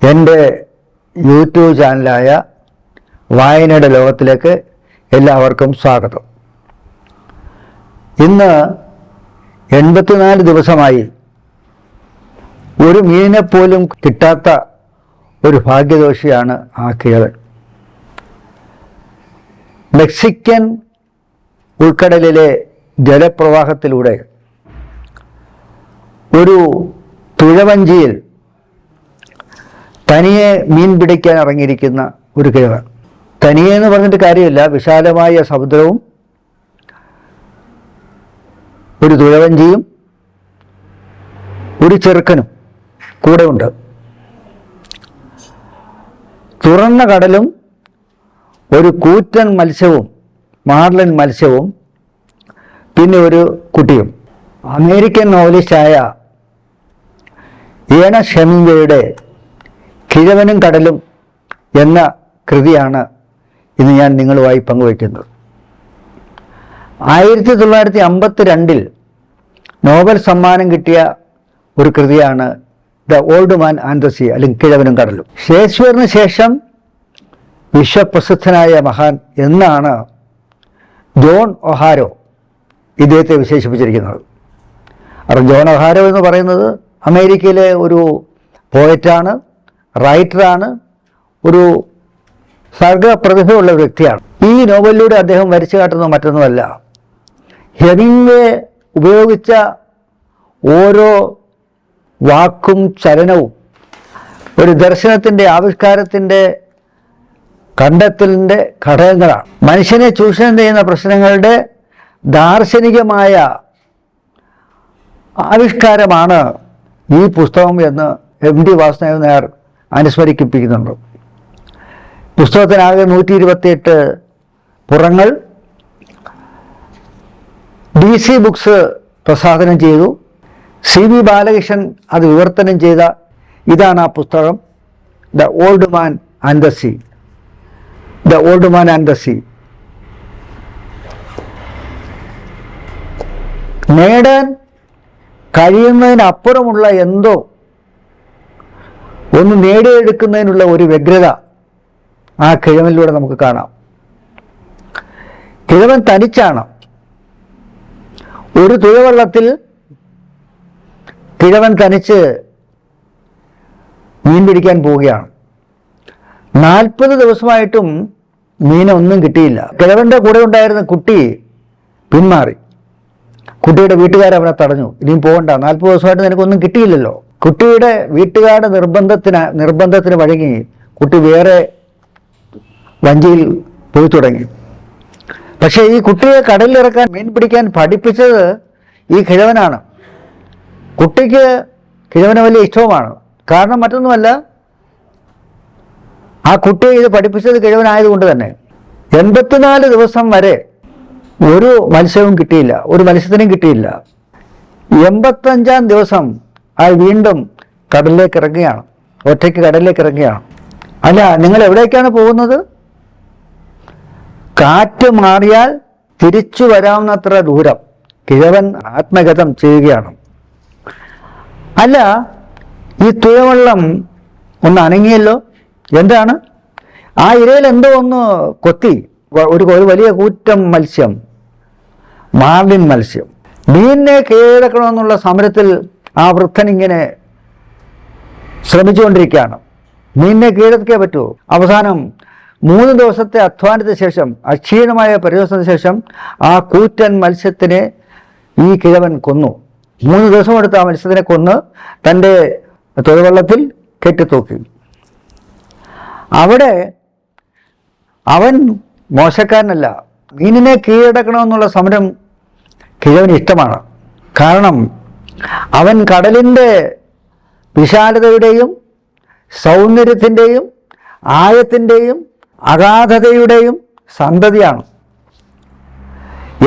എൻ്റെ യൂട്യൂബ് ചാനലായ വായനയുടെ ലോകത്തിലേക്ക് എല്ലാവർക്കും സ്വാഗതം. ഇന്ന് 84 ദിവസമായി ഒരു മീനിനെപ്പോലും കിട്ടാത്ത ഒരു ഭാഗ്യദോഷിയാണ് ആ കിഴവൻ. മെക്സിക്കൻ ഉൾക്കടലിലെ ജലപ്രവാഹത്തിലൂടെ ഒരു തുഴവഞ്ചിയിൽ തനിയെ മീൻ പിടിക്കാൻ ഇറങ്ങിയിരിക്കുന്ന ഒരു കിഴവൻ. തനിയെ എന്ന് പറഞ്ഞിട്ട് കാര്യമില്ല, വിശാലമായ സമുദ്രവും ഒരു തുഴവഞ്ചിയും ഒരു ചെറുക്കനും കൂടെ ഉണ്ട്. തുറന്ന കടലും ഒരു കൂറ്റൻ മത്സ്യവും മാർലിൻ മത്സ്യവും പിന്നെ ഒരു കുട്ടിയും. അമേരിക്കൻ നോവലിസ്റ്റായ ഏണസ്റ്റ് ഹെമിംഗ്വേയുടെ കിഴവനും കടലും എന്ന കൃതിയാണ് ഇന്ന് ഞാൻ നിങ്ങളുമായി പങ്കുവയ്ക്കുന്നത്. 1952 നോബൽ സമ്മാനം കിട്ടിയ ഒരു കൃതിയാണ് the old man and the see, അല്ലെങ്കിൽ കിഴവനും കടലും. ഷേക്സ്പിയറിന് ശേഷം വിശ്വപ്രസിദ്ധനായ മഹാൻ എന്നാണ് ജോൺ ഒഹാരോ ഇദ്ദേഹത്തെ വിശേഷിപ്പിച്ചിരിക്കുന്നത്. കാരണം ജോൺ ഒഹാരോ എന്ന് പറയുന്നത് അമേരിക്കയിലെ ഒരു പോയറ്റാണ്, റൈറ്ററാണ്, ഒരു സർഗപ്രതിഭയുള്ള വ്യക്തിയാണ്. ഈ നോവലിലൂടെ അദ്ദേഹം വരച്ചു കാട്ടുന്നത് മറ്റൊന്നുമല്ല, ഹെമിംഗ്വേ ഉപയോഗിച്ച ഓരോ വാക്കും ചലനവും ഒരു ദർശനത്തിൻ്റെ, ആവിഷ്കാരത്തിൻ്റെ, കണ്ടെത്തലിൻ്റെ ഘടകങ്ങളാണ്. മനുഷ്യനെ ചൂഷണം ചെയ്യുന്ന പ്രശ്നങ്ങളുടെ ദാർശനികമായ ആവിഷ്കാരമാണ് ഈ പുസ്തകം എന്ന് MT വാസുദേവൻ നായർ അനുസ്മരിപ്പിക്കുന്നുണ്ട്. പുസ്തകത്തിനാകെ 128 പുറങ്ങൾ DC ബുക്സ് പ്രസാധനം ചെയ്തു. CB ബാലകൃഷ്ണൻ അത് വിവർത്തനം ചെയ്ത ഇതാണ് ആ പുസ്തകം, the old man and the sea. The old man and the sea. നേടാൻ കഴിയുന്നതിനപ്പുറമുള്ള എന്തോ ഒന്ന് നേടിയെടുക്കുന്നതിനുള്ള ഒരു വ്യഗ്രത ആ കിഴവനിലൂടെ നമുക്ക് കാണാം. കിഴവൻ തനിച്ചാണ്. ഒരു തുഴവള്ളത്തിൽ കിഴവൻ തനിച്ച് മീൻ പിടിക്കാൻ പോവുകയാണ്. 40 ദിവസമായിട്ടും മീനൊന്നും കിട്ടിയില്ല. കിഴവൻ്റെ കൂടെ ഉണ്ടായിരുന്ന കുട്ടി പിന്മാറി. കുട്ടിയുടെ വീട്ടുകാർ അവനെ തടഞ്ഞു, ഇനിയും പോകണ്ട, 40 ദിവസമായിട്ട് നിനക്കൊന്നും കിട്ടിയില്ലല്ലോ. കുട്ടിയുടെ വീട്ടുകാരുടെ നിർബന്ധത്തിന് വഴങ്ങി കുട്ടി വേറെ വഞ്ചിയിൽ പോയി തുടങ്ങി. പക്ഷേ ഈ കുട്ടിയെ കടലിലിറക്കാൻ, മീൻ പിടിക്കാൻ പഠിപ്പിച്ചത് ഈ കിഴവനാണ്. കുട്ടിക്ക് കിഴവനെ വലിയ ഇഷ്ടവുമാണ്. കാരണം മറ്റൊന്നുമല്ല, ആ കുട്ടിയെ ഇത് പഠിപ്പിച്ചത് കിഴവനായതുകൊണ്ട് തന്നെ. 84 ദിവസം വരെ ഒരു മത്സ്യവും കിട്ടിയില്ല, ഒരു മത്സ്യത്തിനും കിട്ടിയില്ല. 85-ാം ദിവസം അയാൾ വീണ്ടും കടലിലേക്ക് ഇറങ്ങുകയാണ്, ഒറ്റയ്ക്ക് കടലിലേക്ക് ഇറങ്ങുകയാണ്. അല്ല, നിങ്ങൾ എവിടേക്കാണ് പോകുന്നത്? കാറ്റ് മാറിയാൽ തിരിച്ചു വരാവുന്നത്ര ദൂരം കിഴവൻ ആത്മഗതം ചെയ്യുകയാണ്. അല്ല, ഈ തുഴവള്ളം ഒന്ന് അനങ്ങിയല്ലോ. എന്താണ്? ആ ഇരയിൽ എന്തോ ഒന്ന് കൊത്തി. ഒരു വലിയ കൂറ്റം മത്സ്യം, മാർലിൻ മത്സ്യം. മീനിനെ കീഴടക്കണമെന്നുള്ള സമരത്തിൽ ആ വൃദ്ധൻ ഇങ്ങനെ ശ്രമിച്ചുകൊണ്ടിരിക്കുകയാണ്. മീനിനെ കീഴടക്കിയേ പറ്റൂ. അവസാനം 3 ദിവസത്തെ അധ്വാനത്തിന് ശേഷം, അക്ഷീണമായ പരിശ്രമത്തിന് ശേഷം ആ കൂറ്റൻ മത്സ്യത്തിനെ ഈ കിഴവൻ കൊന്നു. 3 ദിവസമെടുത്ത് ആ മത്സ്യത്തിനെ കൊന്ന് തൻ്റെ തുഴവള്ളത്തിൽ കെട്ടിത്തൂക്കി. അവിടെ അവൻ മോശക്കാരനല്ല. മീനിനെ കീഴടക്കണമെന്നുള്ള സമരം കിഴവന് ഇഷ്ടമാണ്. കാരണം അവൻ കടലിൻ്റെ വിശാലതയുടെയും സൗന്ദര്യത്തിൻ്റെയും ആഴത്തിൻ്റെയും അഗാധതയുടെയും സന്തതിയാണ്.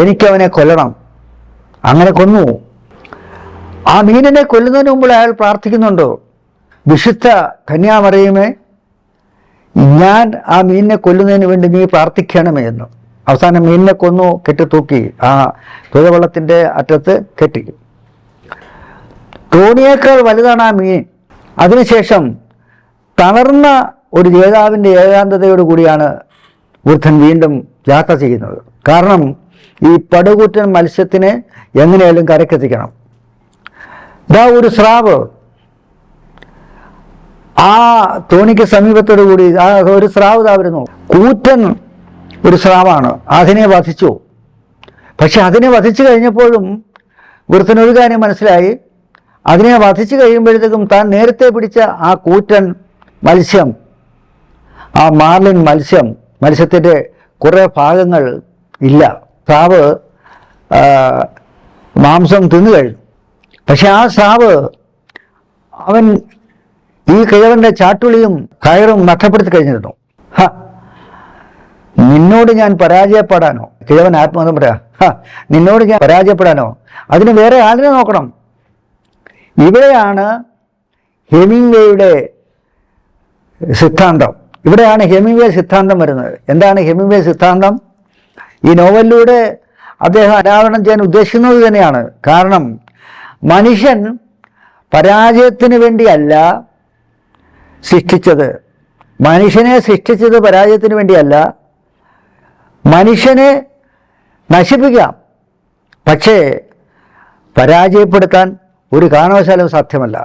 എനിക്കവനെ കൊല്ലണം. അങ്ങനെ കൊന്നു. ആ മീനിനെ കൊല്ലുന്നതിന് മുമ്പ് അയാൾ പ്രാർത്ഥിക്കുന്നുണ്ടോ, വിശുദ്ധ കന്യാമറിയമേ, ഞാൻ ആ മീനിനെ കൊല്ലുന്നതിന് വേണ്ടി നീ പ്രാർത്ഥിക്കണമേ എന്ന്. അവസാനം മീനിനെ കൊന്നു, കെട്ടിത്തൂക്കി, ആ തുഴവള്ളത്തിൻ്റെ അറ്റത്ത് കെട്ടി. തോണിയേക്കാൾ വലുതാണ് ആ മീൻ. അതിനുശേഷം തളർന്ന ഒരു ജേതാവിൻ്റെ ഏകാന്തതയോടു കൂടിയാണ് വൃദ്ധൻ വീണ്ടും യാത്ര ചെയ്യുന്നത്. കാരണം ഈ പടുകൂറ്റൻ മത്സ്യത്തിനെ എങ്ങനെയാലും കരക്കെത്തിക്കണം. ഇതാ ഒരു സ്രാവ് ആ തോണിക്ക് സമീപത്തോടു കൂടി ഒരു സ്രാവ് ഇതാ വരുന്നു. കൂറ്റൻ ഒരു സ്രാവാണ്. അതിനെ വധിച്ചു. പക്ഷെ അതിനെ വധിച്ചു കഴിഞ്ഞപ്പോഴും വൃദ്ധനൊരു കാര്യം മനസ്സിലായി. അതിനെ വധിച്ചു കഴിയുമ്പോഴത്തേക്കും താൻ നേരത്തെ പിടിച്ച ആ കൂറ്റൻ മത്സ്യം, ആ മാർലിൻ മത്സ്യത്തിൻ്റെ കുറേ ഭാഗങ്ങൾ ഇല്ല. സ്രാവ് മാംസം തിന്നു കഴിഞ്ഞു. പക്ഷെ ആ സ്രാവ് അവൻ ഈ കിഴവൻ്റെ ചാട്ടുളിയും കയറും നഷ്ടപ്പെടുത്തി കഴിഞ്ഞിരുന്നു. നിന്നോട് ഞാൻ പരാജയപ്പെടാനോ? കിഴവൻ ആത്മഹത്യ പറയാ, നിന്നോട് ഞാൻ പരാജയപ്പെടാനോ? അതിന് വേറെ ആളിനെ നോക്കണം. ഇവിടെയാണ് ഹെമിംഗ്വേയുടെ സിദ്ധാന്തം. ഇവിടെയാണ് ഹെമിംഗ്വേ സിദ്ധാന്തം വരുന്നത്. എന്താണ് ഹെമിംഗ്വേ സിദ്ധാന്തം? ഈ നോവലിലൂടെ അദ്ദേഹം അനാവരണം ചെയ്യാൻ ഉദ്ദേശിക്കുന്നത് തന്നെയാണ്. കാരണം മനുഷ്യൻ പരാജയത്തിന് വേണ്ടിയല്ല സൃഷ്ടിച്ചത്. മനുഷ്യനെ സൃഷ്ടിച്ചത് പരാജയത്തിന് വേണ്ടിയല്ല. മനുഷ്യനെ നശിപ്പിക്കാം, പക്ഷേ പരാജയപ്പെടുത്താൻ ഒരു കാരണവശാലും സാധ്യമല്ല.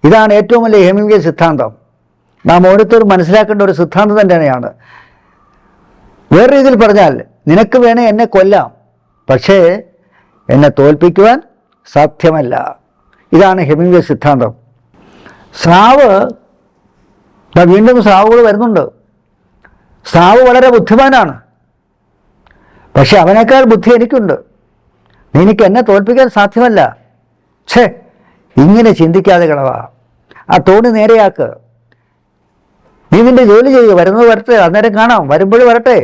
ഇതാണ് ഏറ്റവും വലിയ ഹെമിംഗ്വേ സിദ്ധാന്തം. നാം ഓരോരുത്തരും മനസ്സിലാക്കേണ്ട ഒരു സിദ്ധാന്തം തന്നെയാണ്. വേറെ രീതിയിൽ പറഞ്ഞാൽ, നിനക്ക് വേണേ എന്നെ കൊല്ലാം, പക്ഷേ എന്നെ തോൽപ്പിക്കുവാൻ സാധ്യമല്ല. ഇതാണ് ഹെമിംഗ്വേ സിദ്ധാന്തം. സ്രാവ്, വീണ്ടും സ്രാവുകൾ വരുന്നുണ്ട്. സ്രാവ് വളരെ ബുദ്ധിമാനാണ്, പക്ഷെ അവനേക്കാൾ ബുദ്ധി എനിക്കുണ്ട്. എനിക്ക് എന്നെ തോൽപ്പിക്കാൻ സാധ്യമല്ല. ഇങ്ങനെ ചിന്തിക്കാതെ കളവാ, ആ തോണി നേരെയാക്ക്, നീ നിന്റെ ജോലി ചെയ്യുക, വരുന്നത് വരട്ടെ, അന്നേരം കാണാം, വരുമ്പോൾ വരട്ടെ.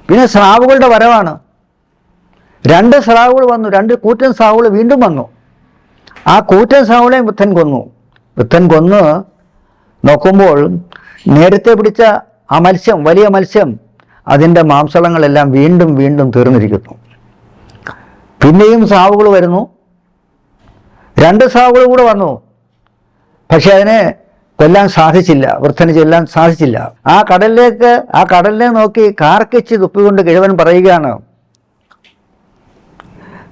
പിന്നെ സ്രാവുകളുടെ വരവാണ്. 2 സ്രാവുകൾ വന്നു, 2 കൂറ്റൻ സ്രാവുകൾ വീണ്ടും വന്നു. ആ കൂറ്റൻ സ്രാവുകളെ വൃദ്ധൻ കൊന്നു. വൃദ്ധൻ കൊന്ന് നോക്കുമ്പോൾ നേരത്തെ പിടിച്ച ആ മത്സ്യം, വലിയ മത്സ്യം, അതിൻ്റെ മാംസളങ്ങളെല്ലാം വീണ്ടും വീണ്ടും തീർന്നിരിക്കുന്നു. പിന്നെയും സ്രാവുകൾ വരുന്നു. 2 സ്രാവുകൾ കൂടെ വന്നു. പക്ഷെ അതിനെ കൊല്ലാൻ സാധിച്ചില്ല, വൃദ്ധന് ചെല്ലാൻ സാധിച്ചില്ല. ആ കടലിനെ നോക്കി കാർക്കിച്ച് തുപ്പിക്കൊണ്ട് കിഴവൻ പറയുകയാണ്,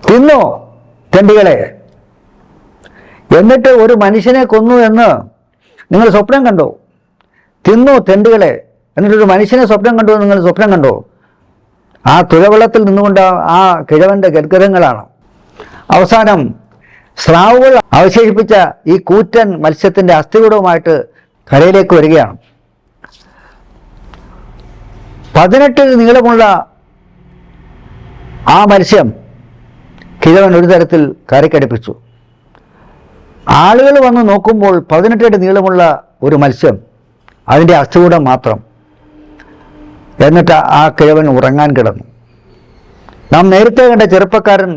തിന്നോ തെണ്ടികളെ, എന്നിട്ട് ഒരു മനുഷ്യനെ കൊന്നു എന്ന് നിങ്ങൾ സ്വപ്നം കണ്ടോ? തിന്നോ തെണ്ടികളെ, എന്നിട്ടൊരു മനുഷ്യനെ സ്വപ്നം കണ്ടു എന്ന് നിങ്ങൾ സ്വപ്നം കണ്ടോ? ആ തുഴവെള്ളത്തിൽ നിന്നുകൊണ്ട് ആ കിഴവൻ്റെ ഗദ്ഗതങ്ങളാണ്. അവസാനം സ്രാവുകൾ അവശേഷിപ്പിച്ച ഈ കൂറ്റൻ മത്സ്യത്തിൻ്റെ അസ്ഥികൂടവുമായിട്ട് കരയിലേക്ക് വരികയാണ്. 18 നീളമുള്ള ആ മത്സ്യം കിഴവൻ ഒരു തരത്തിൽ കരയ്ക്കടുപ്പിച്ചു. ആളുകൾ വന്ന് നോക്കുമ്പോൾ 18 നീളമുള്ള ഒരു മത്സ്യം, അതിൻ്റെ അസ്ഥികൂടം മാത്രം. എന്നിട്ട് ആ കിഴവൻ ഉറങ്ങാൻ കിടന്നു. നാം നേരത്തെ കണ്ട ചെറുപ്പക്കാരൻ,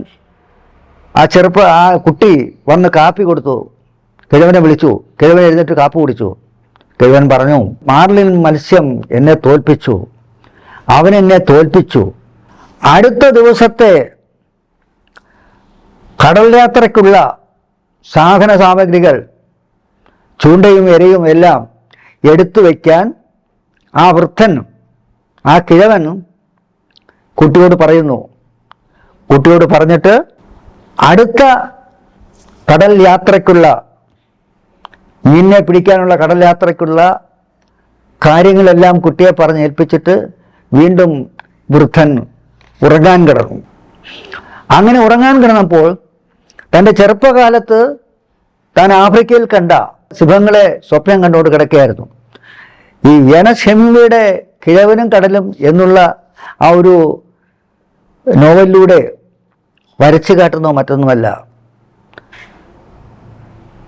ആ കുട്ടി വന്ന് കാപ്പി കൊടുത്തു, കിഴവനെ വിളിച്ചു. കിഴവൻ എഴുന്നേറ്റ് കാപ്പി കുടിച്ചു. കിഴവൻ പറഞ്ഞു, മാർലിൻ മത്സ്യം എന്നെ തോൽപ്പിച്ചു, അവൻ എന്നെ തോൽപ്പിച്ചു. അടുത്ത ദിവസത്തെ കടൽ യാത്രയ്ക്കുള്ള സാധന സാമഗ്രികൾ, ചൂണ്ടയും എരയും എല്ലാം എടുത്തു വയ്ക്കാൻ ആ വൃദ്ധൻ, ആ കിഴവൻ കുട്ടിയോട് പറയുന്നു. കുട്ടിയോട് പറഞ്ഞിട്ട് അടുത്ത കടൽ യാത്രയ്ക്കുള്ള, മീനിനെ പിടിക്കാനുള്ള കടൽ യാത്രയ്ക്കുള്ള കാര്യങ്ങളെല്ലാം കുട്ടിയെ പറഞ്ഞ് ഏൽപ്പിച്ചിട്ട് വീണ്ടും വൃദ്ധൻ ഉറങ്ങാൻ കിടന്നു. അങ്ങനെ ഉറങ്ങാൻ കിടന്നപ്പോൾ തൻ്റെ ചെറുപ്പകാലത്ത് താൻ ആഫ്രിക്കയിൽ കണ്ട സിംഹങ്ങളെ സ്വപ്നം കണ്ടുകൊണ്ട് കിടക്കുകയായിരുന്നു. ഈ എർണസ്റ്റ് ഹെമിംഗ്വേയുടെ കിഴവനും കടലും എന്നുള്ള ആ ഒരു നോവലിലൂടെ വരച്ചു കാട്ടുന്നോ മറ്റൊന്നുമല്ല.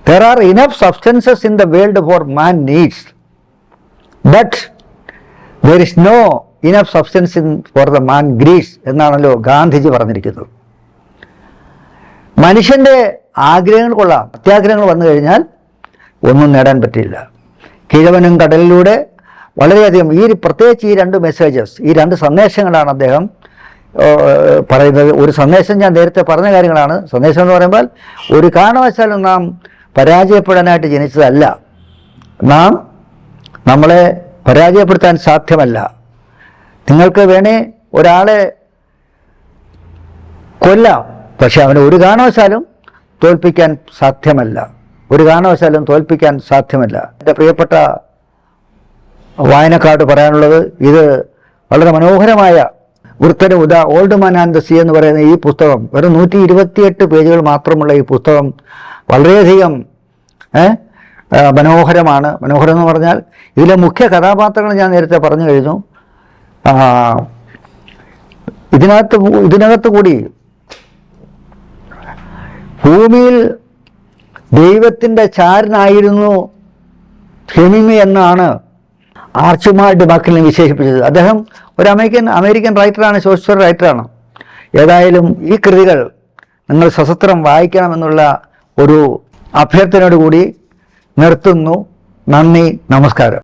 There are enough substances in the world for man needs, but there is no enough substance for the man greeds എന്നാണല്ലോ ഗാന്ധിജി പറഞ്ഞിരിക്കുന്നത്. മനുഷ്യൻ്റെ ആഗ്രഹങ്ങൾ കൊള്ളാം, അത്യാഗ്രഹങ്ങൾ വന്നു കഴിഞ്ഞാൽ ഒന്നും നേടാൻ പറ്റില്ല. കിഴവനും കടലിലൂടെ വളരെയധികം പ്രത്യേകിച്ച് ഈ 2 മെസ്സേജസ്, ഈ 2 സന്ദേശങ്ങളാണ് അദ്ദേഹം പറയുന്നത്. ഒരു സന്ദേശം ഞാൻ നേരത്തെ പറഞ്ഞ കാര്യങ്ങളാണ്. സന്ദേശം എന്ന് പറയുമ്പോൾ ഒരു കാരണവശാലും നാം പരാജയപ്പെടാനായിട്ട് ജനിച്ചതല്ല. നാം നമ്മളെ പരാജയപ്പെടുത്താൻ സാധ്യമല്ല. നിങ്ങൾക്ക് വേണേ ഒരാളെ കൊല്ലാം, പക്ഷെ അവനെ ഒരു കാരണവശാലും തോൽപ്പിക്കാൻ സാധ്യമല്ല. ഒരു കാരണവശാലും തോൽപ്പിക്കാൻ സാധ്യമല്ല. എൻ്റെ പ്രിയപ്പെട്ട വായനക്കാരോട് പറയാനുള്ളത്, ഇത് വളരെ മനോഹരമായ വൃത്തര old man and the sea എന്ന് പറയുന്ന ഈ പുസ്തകം, വെറും 128 പേജുകൾ മാത്രമുള്ള ഈ പുസ്തകം വളരെയധികം മനോഹരമാണ്. മനോഹരം എന്ന് പറഞ്ഞാൽ ഇതിലെ മുഖ്യ കഥാപാത്രങ്ങൾ ഞാൻ നേരത്തെ പറഞ്ഞു കഴിഞ്ഞു. ഇതിനകത്ത് കൂടി ഭൂമിയിൽ ദൈവത്തിൻ്റെ ചാരനായിരുന്നു ഹെമിംഗ്വേ എന്നാണ് ആർച്ചുമാർഡ് മക്കിലിനെ വിശേഷിപ്പിച്ചത്. അദ്ദേഹം ഒരു അമേരിക്കൻ റൈറ്ററാണ്, സോഷ്യൽ റൈറ്ററാണ്. ഏതായാലും ഈ കൃതികൾ നിങ്ങൾ സസത്രം വായിക്കണമെന്നുള്ള ഒരു അഭ്യർത്ഥനയോടുകൂടി നിർത്തുന്നു. നന്ദി, നമസ്കാരം.